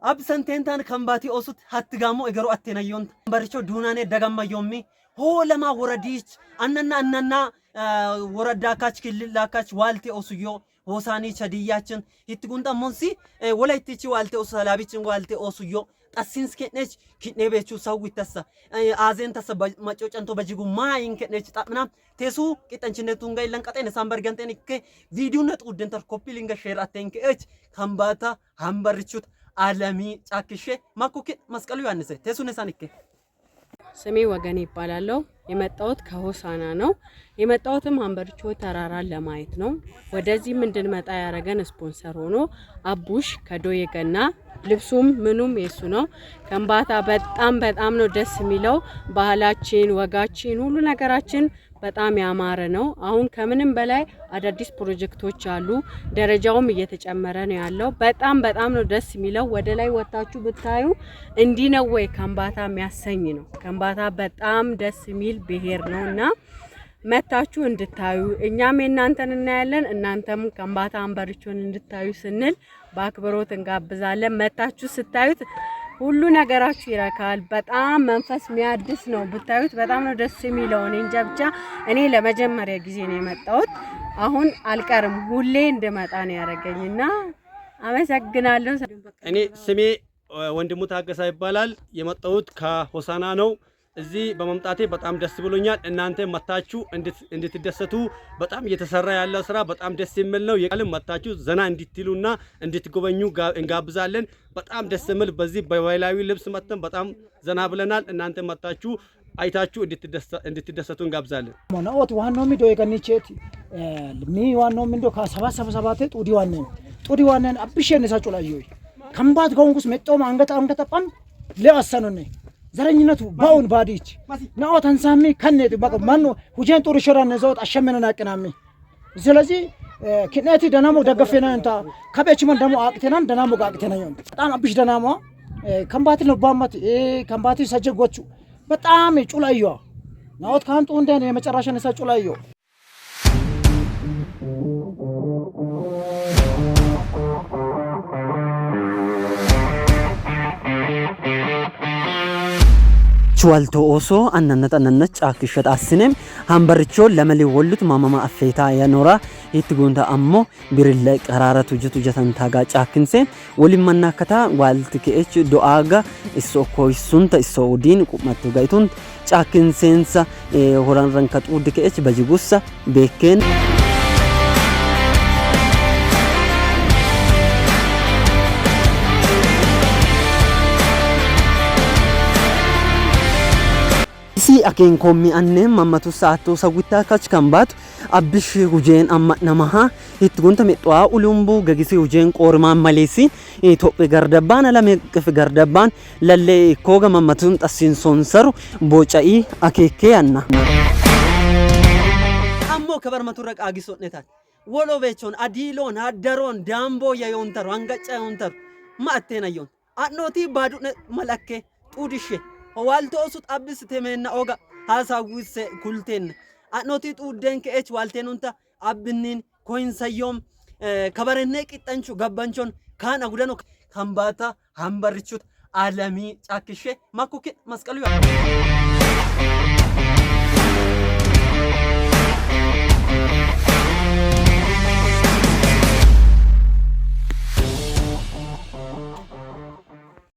أب سنتين تان كمباتي أوسط هتجامو إجرو أتنايون بريشو دوناني دعما يومي هو لما ورديش أننا وردا كاتش كللا كاتش والتي أوسيو هوساني شدياتشن يتقوندا منسي ولا يتيجي والتي أوسالابيتشن والتي أوسيو أسينس كنيش كنيه بيشو سوي تسا آزين تسا ماچوچ أنتو بجيگو ما إن كنيش تامنا تسو كتنشنة تونغا إلان كاتين سامبر غانتين إكك فيديو نت ودن تر كوبي لينغا شير أتين كأج كمباتا همبرچوت عالمي تاكشة ما كوكي مسكالو يانسه تسو نسانيكه ስሜ ወገኔ ይባላል የመጣሁት ከሆሳና ነው የመጣሁትም ሀምበርቾ ተራራን ለማየት ነው ወደዚህም እንድንመጣ ያረገን ስፖንሰር ሆኖ አቡሽ ከዶየገና ልብሱም ምኑም የሱ ነው ከምባታ በጣም ነው ደስ የሚለው ባህላችን ወጋችን ሁሉ ነገራችን በጣም ያማረ ነው አሁን ከምንም በላይ አዳዲስ ፕሮጀክቶች አሉ ደረጃውም እየተጨመረ ነው ያለው በጣም ነው ደስ የሚለው ወደ ላይ ወጣችሁ ብታዩ እንዲ ነው ወይ ከምባታ የሚያሰኝ ነው ከምባታ በጣም ደስ የሚል ብሄር ነውና መታችሁ እንድታዩ እኛም እናንተን እናያለን እናንተም ከምባታ ሀምበርቾን እንድታዩ ስንል በአክብሮት እንጋብዛለን መታችሁ ስታዩት ሁሉ ነገራችሁ ይራካል በጣም መንፈስ የሚያድስ ነው ብታዩት በጣም ነው ደስ የሚለው እንጃ ብቻ እኔ ለመጀመሪያ ጊዜ ነው የመጣሁት አሁን አልቀርም ሁሌ እንደመጣ ነው ያረጋኝና አመሰግናለሁ እኔ ስሜ ወንድሙ ታገሳ ይባላል የመጣሁት ከሆሳና ነው እዚህ በመምጣቴ በጣም ደስ ብሎኛል እናንተ መታችሁ እንድትደሰቱ በጣም እየተሰራ ያለው ስራ በጣም ደስ የሚል ነው የቃልም መታችሁ ዘና እንድትሉና እንድትጎበኙ እንጋብዛለን በጣም ደስ የሚል በዚህ በባህላዊ ልብስ መተን በጣም ዘና ብለናል እናንተ መታችሁ አይታችሁ እንድትደሰቱ እንጋብዛለን ሞናኦት ዋናው ሚዶ የገኒቼት ሚ ዋናው ሚዶ ከ77 ጡዲ ዋነን አብሸን ሳጩ ላይዮይ ከምባት ጎንጉስ መጣው አንገታ ጳም ለአሰኑነ ዘረኝነቱ ባውን ባዲች ናኦ ተንሳሚ ከነዲ በቃ ማኑ ሁጀን ጦር ሸራነ ዘውት አሸመነና አቀናሚ ስለዚህ ክነቲ ደናሞ ደገፈና እንታ ከበችመን ደሞ አቅተናን ደናሞ ጋቅተና ይሁን በጣም አብሽ ደናሞ ከምባት ነው ባማት ከምባት ሰጀጎቹ በጣም ጩላዮ ናኦት ካንጡ እንደነ የመጨረሻ ነሳ ጩላዮ ቹዋልቶ ኦሶ አነነጠነነች አክሽት አስነም ሀምበርቾ ለመሊ ወሉት ማማማ አፈይታ ያኖራ ይትጎንታ አሞ ቢርለ ቀራራቱ ጀተንታ ጋ ጫክንሴ ወሊመናከታ ዋልትከኤች ዶአጋ ኢሶኮይሱንታ ኢሶዲን ቁመቱ ጋይቱን ጫክንሴንሳ ሆራን ረንከጡ ድከኤች በጅጉሳ ቤከን aken komi annem mamatu saato sawita kach kambat abish hujen amma namaha hitgunta metwa ulumbu gagisi hujen qorma malesi itope gardaban alame qif gardaban lalle koga mamatun tasin sonsaru bocai akeke anna ammo kabar maturaq agisonnetan wolo bechon adilon hadaron dambo yayontaru angacha yontaru maatenayon anoti badu malakke tudishe والتو أسود أبس تمنا أوجا هاساويس كلتين أنوتي تودين كأش والتين أنت أبنين كوين سيوم كبرنك إتنشو جبانشون كان أقولانو همباتا همبرشوت عالمي أكشة ما كوكي مسكالو